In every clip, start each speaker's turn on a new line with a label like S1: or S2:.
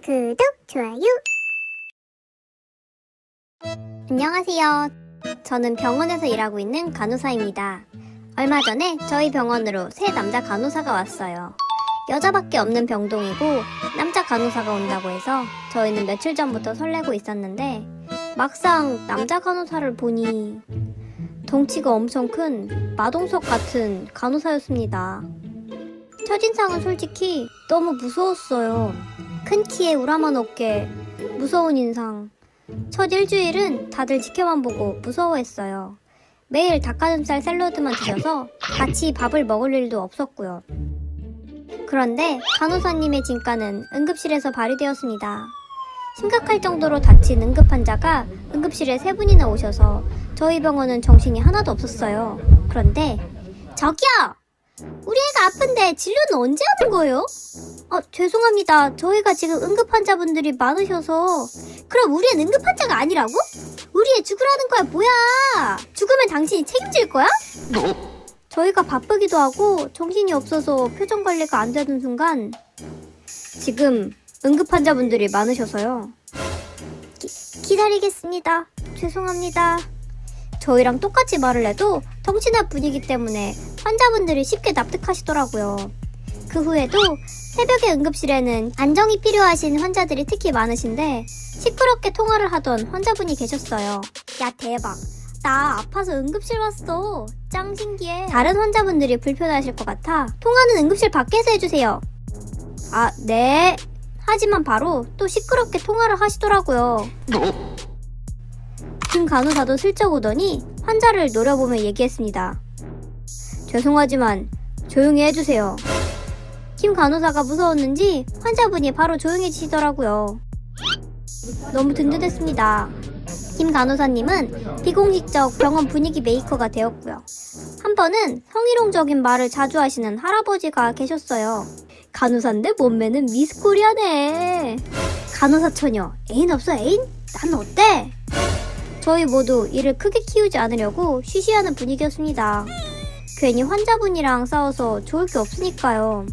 S1: 구독, 좋아요. 안녕하세요. 저는 병원에서 일하고 있는 간호사입니다. 얼마 전에 저희 병원으로 새 남자 간호사가 왔어요. 여자밖에 없는 병동이고 남자 간호사가 온다고 해서 저희는 며칠 전부터 설레고 있었는데 막상 남자 간호사를 보니 덩치가 엄청 큰 마동석 같은 간호사였습니다. 첫인상은 솔직히 너무 무서웠어요. 큰 키에 우람한 어깨, 무서운 인상. 첫 일주일은 다들 지켜만 보고 무서워했어요. 매일 닭가슴살 샐러드만 드셔서 같이 밥을 먹을 일도 없었고요. 그런데 간호사님의 진가는 응급실에서 발휘되었습니다. 심각할 정도로 다친 응급 환자가 응급실에 3분이나 오셔서 저희 병원은 정신이 하나도 없었어요. 그런데 저기요! 우리 애가 아픈데 진료는 언제 하는 거예요? 죄송합니다. 저희가 지금 응급 환자분들이 많으셔서. 그럼 우리 애는 응급 환자가 아니라고? 우리 애 죽으라는 거야 뭐야? 죽으면 당신이 책임질 거야? 저희가 바쁘기도 하고 정신이 없어서 표정 관리가 안 되는 순간 지금 응급 환자분들이 많으셔서요. 기다리겠습니다. 죄송합니다. 저희랑 똑같이 말을 해도 정신없 분위기 때문에 환자분들이 쉽게 납득하시더라고요. 그 후에도 새벽에 응급실에는 안정이 필요하신 환자들이 특히 많으신데 시끄럽게 통화를 하던 환자분이 계셨어요. 야 대박, 나 아파서 응급실 왔어. 짱 신기해. 다른 환자분들이 불편하실 것 같아 통화는 응급실 밖에서 해주세요. 네. 하지만 바로 또 시끄럽게 통화를 하시더라고요. 김 간호사도 슬쩍 오더니 환자를 노려보며 얘기했습니다. 죄송하지만 조용히 해주세요. 김 간호사가 무서웠는지 환자분이 바로 조용해지시더라고요. 너무 든든했습니다. 김 간호사님은 비공식적 병원 분위기 메이커가 되었고요. 한 번은 성희롱적인 말을 자주 하시는 할아버지가 계셨어요. 간호사인데 몸매는 미스코리아네. 간호사 처녀, 애인 없어 애인? 난 어때? 저희 모두 이를 크게 키우지 않으려고 쉬쉬하는 분위기였습니다. 괜히 환자분이랑 싸워서 좋을 게 없으니까요.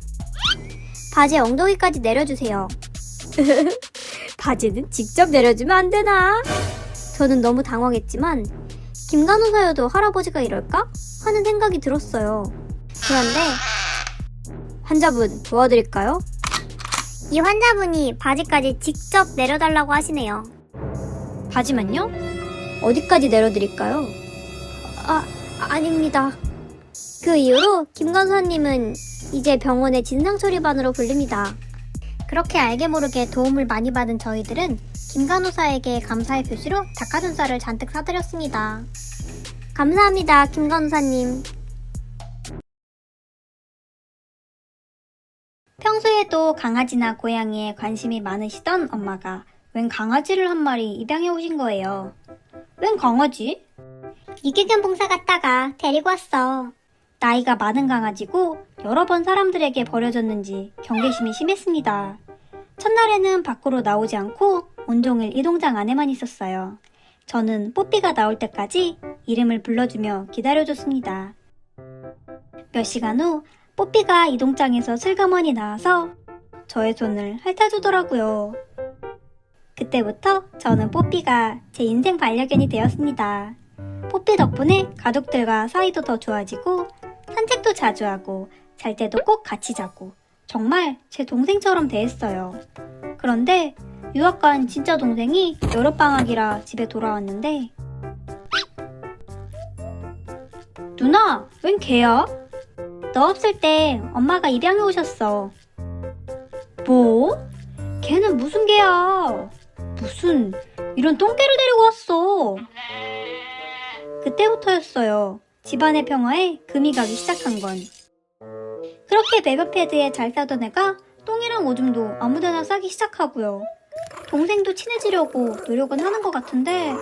S1: 바지 엉덩이까지 내려주세요. 바지는 직접 내려주면 안 되나? 저는 너무 당황했지만 김 간호사여도 할아버지가 이럴까? 하는 생각이 들었어요. 그런데 환자분 도와드릴까요? 이 환자분이 바지까지 직접 내려달라고 하시네요. 바지만요? 어디까지 내려드릴까요? 아닙니다. 그 이후로 김 간호사님은 이제 병원의 진상처리반으로 불립니다. 그렇게 알게 모르게 도움을 많이 받은 저희들은 김 간호사에게 감사의 표시로 닭가슴살을 잔뜩 사드렸습니다. 감사합니다, 김 간호사님. 평소에도 강아지나 고양이에 관심이 많으시던 엄마가 웬 강아지를 한 마리 입양해 오신 거예요. 웬 강아지? 유기견 봉사 갔다가 데리고 왔어. 나이가 많은 강아지고 여러 번 사람들에게 버려졌는지 경계심이 심했습니다. 첫날에는 밖으로 나오지 않고 온종일 이동장 안에만 있었어요. 저는 뽀삐가 나올 때까지 이름을 불러주며 기다려줬습니다. 몇 시간 후 뽀삐가 이동장에서 슬그머니 나와서 저의 손을 핥아주더라고요. 그때부터 저는 뽀삐가 제 인생 반려견이 되었습니다. 뽀삐 덕분에 가족들과 사이도 더 좋아지고 산책도 자주 하고 잘 때도 꼭 같이 자고 정말 제 동생처럼 대했어요. 그런데 유학 간 진짜 동생이 여름방학이라 집에 돌아왔는데 누나, 웬 개야? 너 없을 때 엄마가 입양해 오셨어. 뭐? 걔는 무슨 개야? 무슨 이런 똥개를 데리고 왔어. 그때부터였어요. 집안의 평화에 금이 가기 시작한 건. 그렇게 배변 패드에 잘 싸던 애가 똥이랑 오줌도 아무데나 싸기 시작하고요. 동생도 친해지려고 노력은 하는 것 같은데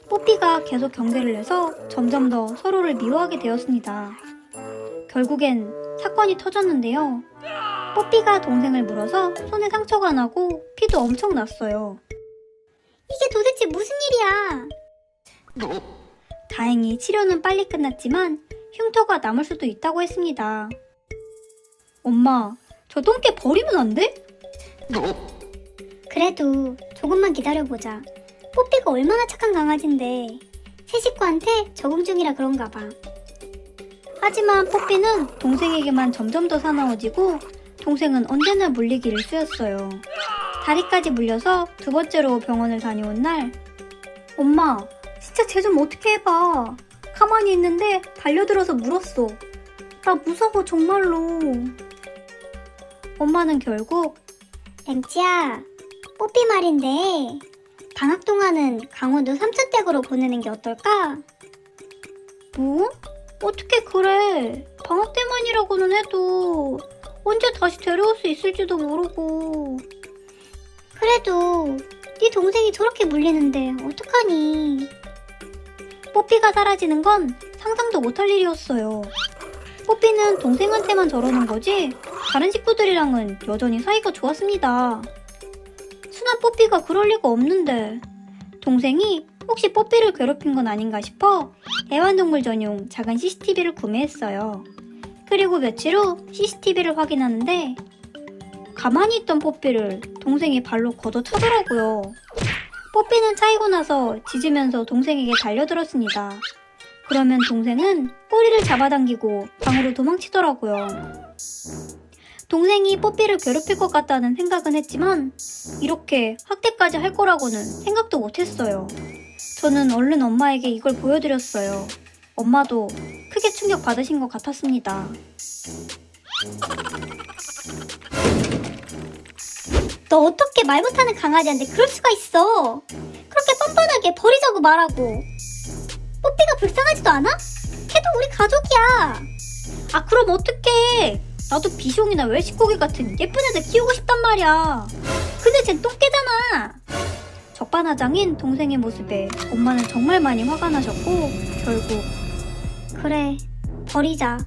S1: 뽀삐가 계속 경계를 내서 점점 더 서로를 미워하게 되었습니다. 결국엔 사건이 터졌는데요. 뽀삐가 동생을 물어서 손에 상처가 나고 피도 엄청 났어요. 이게 도대체 무슨 일이야? 다행히 치료는 빨리 끝났지만 흉터가 남을 수도 있다고 했습니다. 엄마, 저 똥개 버리면 안 돼? 그래도 조금만 기다려보자. 뽀삐가 얼마나 착한 강아지인데 새 식구한테 적응 중이라 그런가 봐. 하지만 뽀삐는 동생에게만 점점 더 사나워지고 동생은 언제나 물리기 일쑤였어요. 다리까지 물려서 두 번째로 병원을 다녀온 날, 엄마, 진짜 쟤 좀 어떻게 해봐. 가만히 있는데 달려들어서 물었어. 나 무서워 정말로. 엄마는 결국 랭치야, 뽀삐 말인데 방학 동안은 강원도 삼촌댁으로 보내는 게 어떨까? 뭐? 어떻게 그래. 방학 때만이라고는 해도 언제 다시 데려올 수 있을지도 모르고. 그래도 네 동생이 저렇게 물리는데 어떡하니. 뽀삐가 사라지는 건 상상도 못할 일이었어요. 뽀삐는 동생한테만 저러는 거지 다른 식구들이랑은 여전히 사이가 좋았습니다. 순한 뽀삐가 그럴 리가 없는데 동생이 혹시 뽀삐를 괴롭힌 건 아닌가 싶어 애완동물 전용 작은 CCTV를 구매했어요. 그리고 며칠 후 CCTV를 확인하는데 가만히 있던 뽀삐를 동생이 발로 걷어차더라고요. 뽀삐는 차이고 나서 짖으면서 동생에게 달려들었습니다. 그러면 동생은 꼬리를 잡아당기고 방으로 도망치더라고요. 동생이 뽀삐를 괴롭힐 것 같다는 생각은 했지만 이렇게 학대까지 할 거라고는 생각도 못했어요. 저는 얼른 엄마에게 이걸 보여드렸어요. 엄마도 크게 충격받으신 것 같았습니다. 너 어떻게 말 못하는 강아지한테 그럴 수가 있어? 그렇게 뻔뻔하게 버리자고 말하고. 뽀삐가 불쌍하지도 않아? 걔도 우리 가족이야. 아 그럼 어떡해. 나도 비숑이나 외식고기 같은 예쁜 애들 키우고 싶단 말이야. 근데 쟨 똥개잖아. 적반하장인 동생의 모습에 엄마는 정말 많이 화가 나셨고 결국 그래 버리자.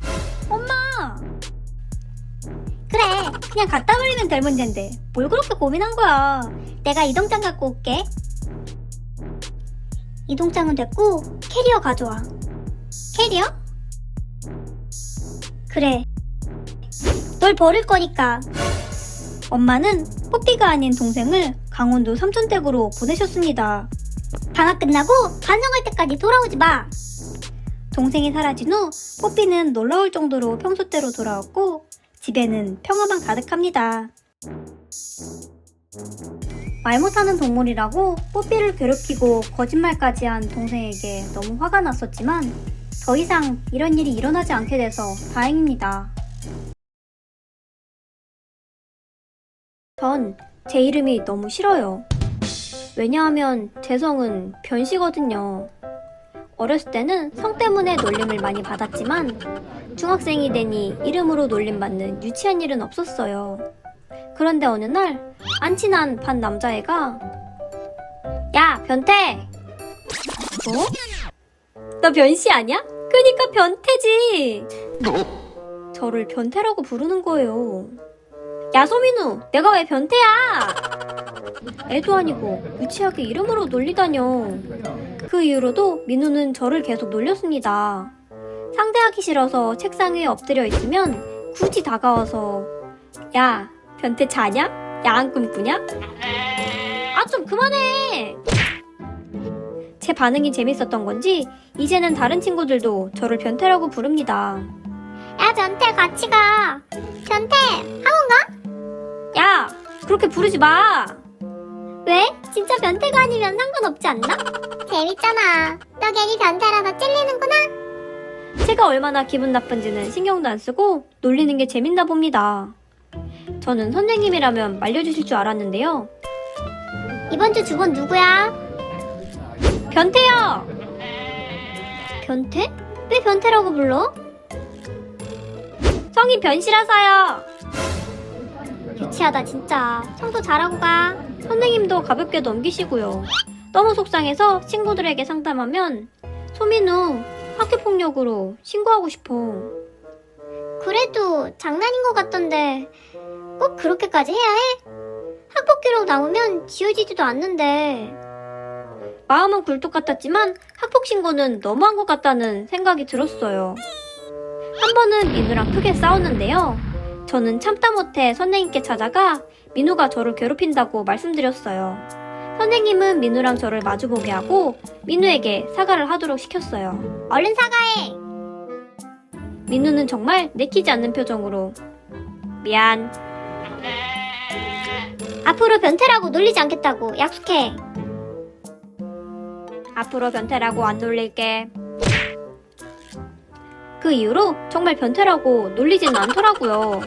S1: 엄마! 그래 그냥 갖다 버리면 될 문제인데 뭘 그렇게 고민한 거야. 내가 이동장 갖고 올게. 이동장은 됐고 캐리어 가져와. 캐리어? 그래 널 버릴 거니까. 엄마는 뽀삐가 아닌 동생을 강원도 삼촌댁으로 보내셨습니다. 방학 끝나고 반성할 때까지 돌아오지 마. 동생이 사라진 후 뽀삐는 놀라울 정도로 평소대로 돌아왔고 집에는 평화만 가득합니다. 말 못하는 동물이라고 뽀삐를 괴롭히고 거짓말까지 한 동생에게 너무 화가 났었지만 더 이상 이런 일이 일어나지 않게 돼서 다행입니다. 전 제 이름이 너무 싫어요. 왜냐하면 제 성은 변씨거든요. 어렸을 때는 성 때문에 놀림을 많이 받았지만 중학생이 되니 이름으로 놀림받는 유치한 일은 없었어요. 그런데 어느 날 안 친한 반 남자애가 야 변태! 뭐? 너 변씨 아냐? 그니까 변태지! 저를 변태라고 부르는 거예요. 야 소민우 내가 왜 변태야! 애도 아니고 유치하게 이름으로 놀리다뇨. 그 이후로도 민우는 저를 계속 놀렸습니다. 상대하기 싫어서 책상 위에 엎드려 있으면 굳이 다가와서 야 변태 자냐? 야한 꿈 꾸냐? 아 좀 그만해! 제 반응이 재밌었던 건지 이제는 다른 친구들도 저를 변태라고 부릅니다. 야 변태 같이 가. 변태 학원 가? 야 그렇게 부르지 마. 왜? 진짜 변태가 아니면 상관없지 않나? 재밌잖아. 너 괜히 변태라서 찔리는구나. 제가 얼마나 기분 나쁜지는 신경도 안 쓰고 놀리는 게 재밌나 봅니다. 저는 선생님이라면 말려주실 줄 알았는데요. 이번 주 주본 누구야? 변태요! 변태? 왜 변태라고 불러? 성이 변씨라서요. 유치하다 진짜. 청소 잘하고 가. 선생님도 가볍게 넘기시고요. 너무 속상해서 친구들에게 상담하면 소민우 학교폭력으로 신고하고 싶어. 그래도 장난인 것 같던데 꼭 그렇게까지 해야 해? 학폭 기록 나오면 지워지지도 않는데. 마음은 굴뚝 같았지만 학폭 신고는 너무한 것 같다는 생각이 들었어요. 한 번은 민우랑 크게 싸웠는데요. 저는 참다 못해 선생님께 찾아가 민우가 저를 괴롭힌다고 말씀드렸어요. 선생님은 민우랑 저를 마주보게 하고 민우에게 사과를 하도록 시켰어요. 얼른 사과해! 민우는 정말 내키지 않는 표정으로 미안. 앞으로 변태라고 놀리지 않겠다고 약속해. 앞으로 변태라고 안 놀릴게. 그 이후로 정말 변태라고 놀리지는 않더라고요.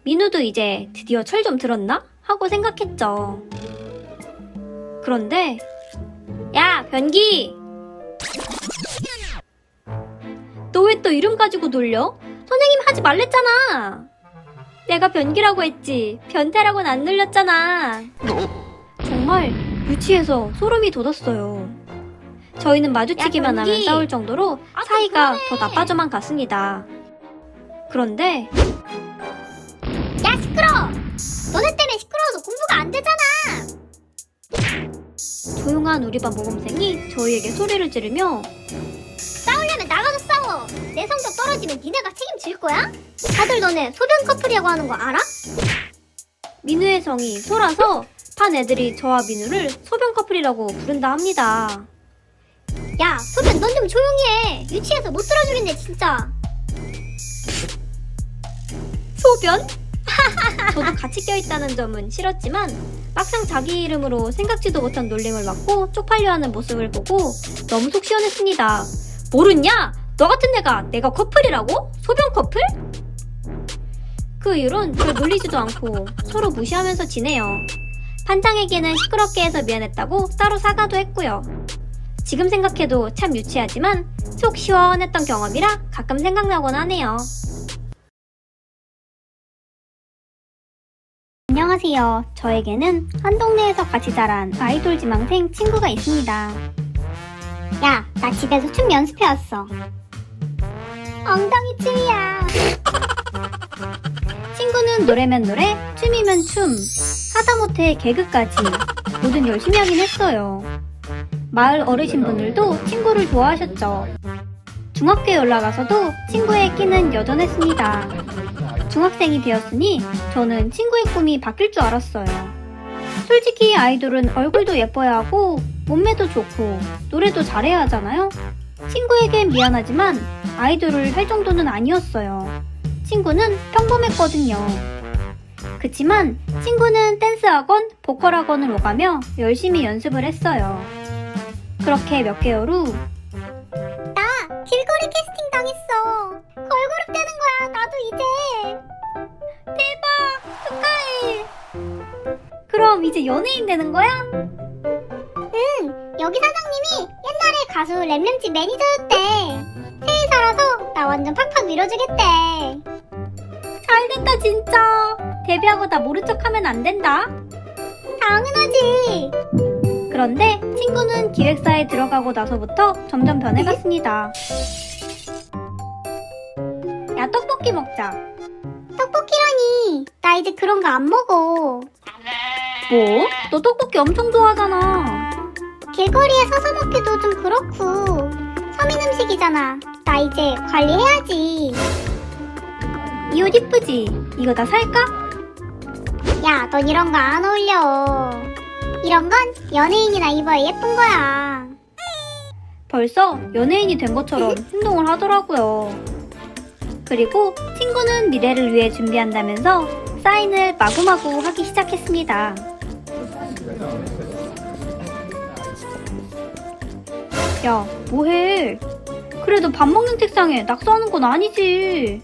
S1: 민우도 이제 드디어 철 좀 들었나? 하고 생각했죠. 그런데 야, 변기! 너 왜 또 이름 가지고 놀려? 선생님 하지 말랬잖아. 내가 변기라고 했지 변태라고는 안 놀렸잖아. 정말 유치해서 소름이 돋았어요. 저희는 마주치기만 하면 싸울 정도로 사이가 더 나빠져만 갔습니다. 그런데 야, 시끄러워! 너네 때문에 시끄러워서 공부가 안 되잖아. 조용한 우리 반 모범생이 저희에게 소리를 지르며 싸우려면 나가서 싸워. 내 성적 떨어지면 니네가 책임질 거야? 다들 너네 소변 커플이라고 하는 거 알아? 민우의 성이 소라서 반 애들이 저와 민우를 소변 커플이라고 부른다 합니다. 야, 소변 넌 좀 조용히 해. 유치해서 못 들어주겠네 진짜. 소변? 저도 같이 껴있다는 점은 싫었지만 막상 자기 이름으로 생각지도 못한 놀림을 받고 쪽팔려하는 모습을 보고 너무 속 시원했습니다. 모르냐? 너 같은 애가 내가 커플이라고? 소변 커플? 그 이후론 절 놀리지도 않고 서로 무시하면서 지내요. 반장에게는 시끄럽게 해서 미안했다고 따로 사과도 했고요. 지금 생각해도 참 유치하지만 속 시원했던 경험이라 가끔 생각나곤 하네요. 안녕하세요. 저에게는 한 동네에서 같이 자란 아이돌 지망생 친구가 있습니다. 야, 나 집에서 춤 연습해왔어. 엉덩이 춤이야. 친구는 노래면 노래, 춤이면 춤, 하다못해 개그까지 뭐든 열심히 하긴 했어요. 마을 어르신분들도 친구를 좋아하셨죠. 중학교에 올라가서도 친구의 끼는 여전했습니다. 중학생이 되었으니 저는 친구의 꿈이 바뀔 줄 알았어요. 솔직히 아이돌은 얼굴도 예뻐야 하고 몸매도 좋고 노래도 잘해야 하잖아요. 친구에겐 미안하지만 아이돌을 할 정도는 아니었어요. 친구는 평범했거든요. 그치만 친구는 댄스 학원, 보컬 학원을 오가며 열심히 연습을 했어요. 그렇게 몇 개월 후 나 길거리 캐스팅 당했어. 걸그룹 되는 거야. 나도 이제. 대박, 축하해. 그럼 이제 연예인 되는 거야? 응, 여기 사장님이 옛날에 가수 램램집 매니저였대. 새해 살아서 나 완전 팍팍 밀어주겠대. 잘됐다 진짜. 데뷔하고 나 모른 척하면 안 된다. 당연하지. 그런데 친구는 기획사에 들어가고 나서부터 점점 변해갔습니다. 야, 떡볶이 먹자. 떡볶이라니. 나 이제 그런 거 안 먹어. 뭐? 너 떡볶이 엄청 좋아하잖아. 길거리에 서서 먹기도 좀 그렇고 서민 음식이잖아. 나 이제 관리해야지. 이 옷 이쁘지? 이거 나 살까? 야, 넌 이런 거 안 어울려. 이런 건 연예인이나 입어야 예쁜 거야. 벌써 연예인이 된 것처럼 행동을 하더라고요. 그리고 친구는 미래를 위해 준비한다면서 사인을 마구마구 하기 시작했습니다. 야, 뭐해? 그래도 밥 먹는 책상에 낙서하는 건 아니지.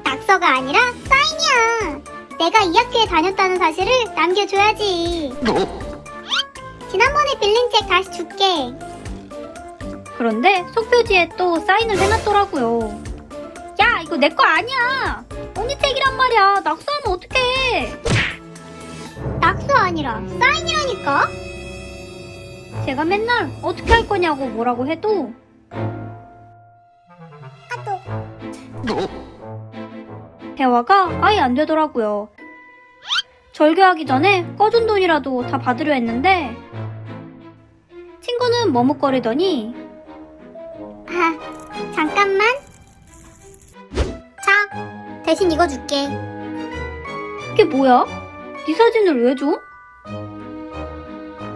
S1: 낙서가 아니라 사인이야. 내가 이 학교에 다녔다는 사실을 남겨줘야지. 지난번에 빌린 책 다시 줄게. 그런데 속표지에 또 사인을 해놨더라고요. 야, 이거 내 거 아니야. 언니 책이란 말이야. 낙서하면 어떡해. 낙서 아니라 사인이라니까. 제가 맨날 어떻게 할 거냐고 뭐라고 해도 대화가 아예 안 되더라고요. 절교하기 전에 꺼준 돈이라도 다 받으려 했는데 친구는 머뭇거리더니 잠깐만. 자, 대신 이거 줄게. 그게 뭐야?
S2: 네 사진을 왜 줘?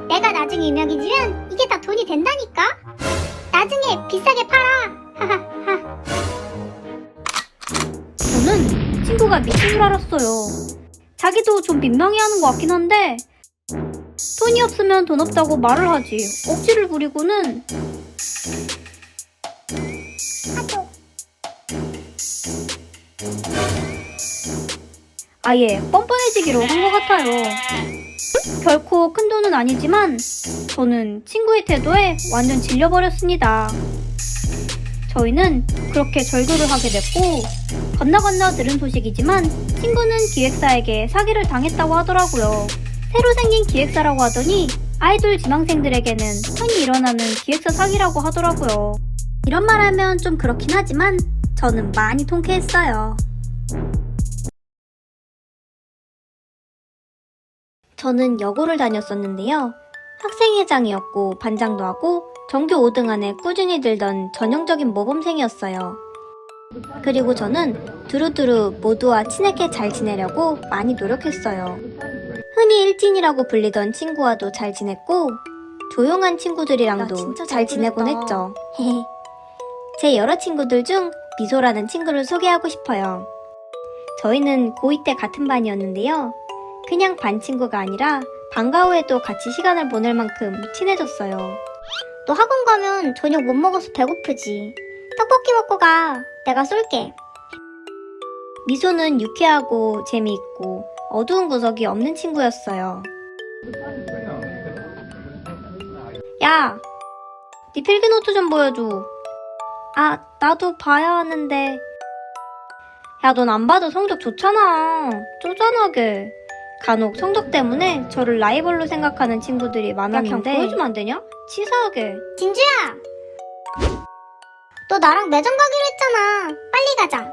S1: 내가 나중에 유명해지면 이게 다 돈이 된다니까? 나중에 비싸게 팔아. 하하하.
S2: 저는 친구가 미친 줄 알았어요. 자기도 좀 민망해하는 것 같긴 한데 돈이 없으면 돈 없다고 말을 하지. 억지를 부리고는. 아예 뻔뻔해지기로 한 것 같아요. 결코 큰 돈은 아니지만 저는 친구의 태도에 완전 질려버렸습니다. 저희는 그렇게 절교를 하게 됐고, 건너 들은 소식이지만 친구는 기획사에게 사기를 당했다고 하더라고요. 새로 생긴 기획사라고 하더니 아이돌 지망생들에게는 흔히 일어나는 기획사 사기라고 하더라고요. 이런 말 하면 좀 그렇긴 하지만 저는 많이 통쾌했어요. 저는 여고를 다녔었는데요. 학생회장이었고 반장도 하고 전교 5등 안에 꾸준히 들던 전형적인 모범생이었어요. 그리고 저는 두루두루 모두와 친하게 잘 지내려고 많이 노력했어요. 흔히 일진이라고 불리던 친구와도 잘 지냈고 조용한 친구들이랑도 잘 지내곤 했죠. 제 여러 친구들 중 미소라는 친구를 소개하고 싶어요. 저희는 고2 때 같은 반이었는데요. 그냥 반 친구가 아니라 방과 후에도 같이 시간을 보낼 만큼 친해졌어요.
S1: 너 학원 가면 저녁 못 먹어서 배고프지. 떡볶이 먹고 가. 내가 쏠게.
S2: 미소는 유쾌하고 재미있고 어두운 구석이 없는 친구였어요. 야! 네 필기노트 좀 보여줘. 아, 나도 봐야 하는데. 야, 넌 안 봐도 성적 좋잖아. 쪼잔하게. 간혹 성적 때문에 저를 라이벌로 생각하는 친구들이 많았는데. 야, 그냥 보여주면 안 되냐? 치사하게.
S1: 진주야! 너 나랑 매점 가기로 했잖아. 빨리 가자.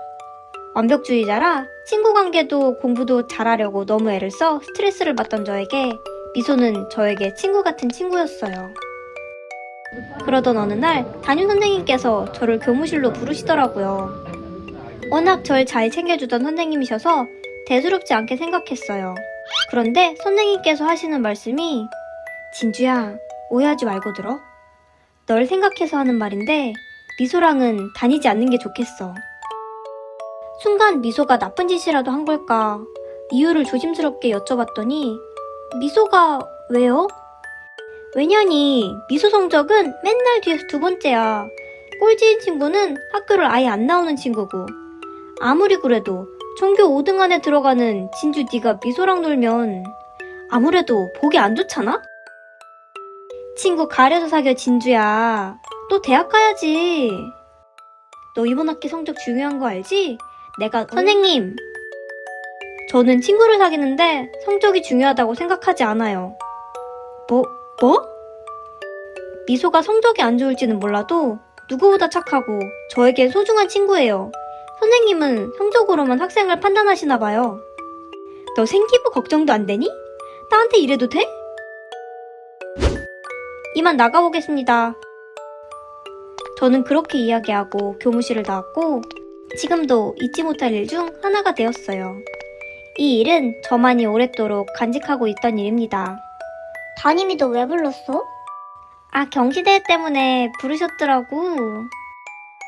S2: 완벽주의자라 친구 관계도 공부도 잘하려고 너무 애를 써 스트레스를 받던 저에게 미소는 저에게 친구 같은 친구였어요. 그러던 어느 날 담임 선생님께서 저를 교무실로 부르시더라고요. 워낙 절 잘 챙겨주던 선생님이셔서 대수롭지 않게 생각했어요. 그런데 선생님께서 하시는 말씀이 진주야, 오해하지 말고 들어. 널 생각해서 하는 말인데 미소랑은 다니지 않는 게 좋겠어. 순간 미소가 나쁜 짓이라도 한 걸까 이유를 조심스럽게 여쭤봤더니 미소가 왜요? 왜냐니 미소 성적은 맨날 뒤에서 두 번째야. 꼴찌인 친구는 학교를 아예 안 나오는 친구고 아무리 그래도 전교 5등 안에 들어가는 진주 네가 미소랑 놀면 아무래도 보기 안 좋잖아? 친구 가려서 사겨 진주야. 너 대학 가야지. 너 이번 학기 성적 중요한 거 알지? 내가 선생님, 저는 친구를 사귀는데 성적이 중요하다고 생각하지 않아요. 뭐? 미소가 성적이 안 좋을지는 몰라도 누구보다 착하고 저에겐 소중한 친구예요. 선생님은 성적으로만 학생을 판단하시나 봐요. 너 생기부 걱정도 안 되니? 나한테 이래도 돼? 이만 나가보겠습니다. 저는 그렇게 이야기하고 교무실을 나왔고 지금도 잊지 못할 일 중 하나가 되었어요. 이 일은 저만이 오랫도록 간직하고 있던 일입니다.
S1: 담임이 너 왜 불렀어?
S2: 아, 경시대회 때문에 부르셨더라고.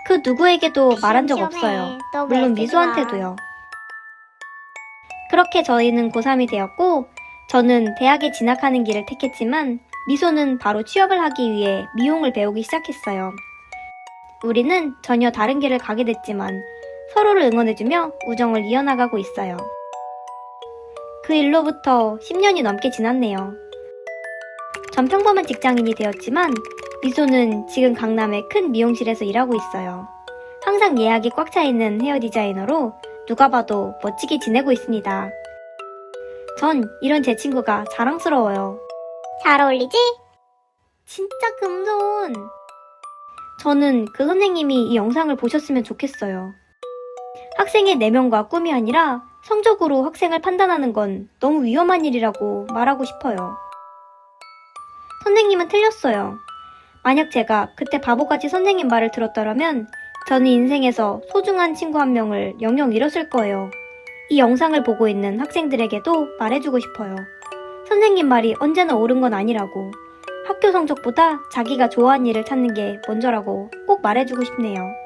S2: 그 누구에게도 말한 적 없어요. 물론 미소한테도요. 그렇게 저희는 고3이 되었고 저는 대학에 진학하는 길을 택했지만 미소는 바로 취업을 하기 위해 미용을 배우기 시작했어요. 우리는 전혀 다른 길을 가게 됐지만 서로를 응원해주며 우정을 이어나가고 있어요. 그 일로부터 10년이 넘게 지났네요. 전 평범한 직장인이 되었지만 미소는 지금 강남의 큰 미용실에서 일하고 있어요. 항상 예약이 꽉 차 있는 헤어 디자이너로 누가 봐도 멋지게 지내고 있습니다. 전 이런 제 친구가 자랑스러워요.
S1: 잘 어울리지?
S2: 진짜 금손! 저는 그 선생님이 이 영상을 보셨으면 좋겠어요. 학생의 내면과 꿈이 아니라 성적으로 학생을 판단하는 건 너무 위험한 일이라고 말하고 싶어요. 선생님은 틀렸어요. 만약 제가 그때 바보같이 선생님 말을 들었더라면 저는 인생에서 소중한 친구 한 명을 영영 잃었을 거예요. 이 영상을 보고 있는 학생들에게도 말해주고 싶어요. 선생님 말이 언제나 옳은 건 아니라고. 학교 성적보다 자기가 좋아하는 일을 찾는 게 먼저라고 꼭 말해주고 싶네요.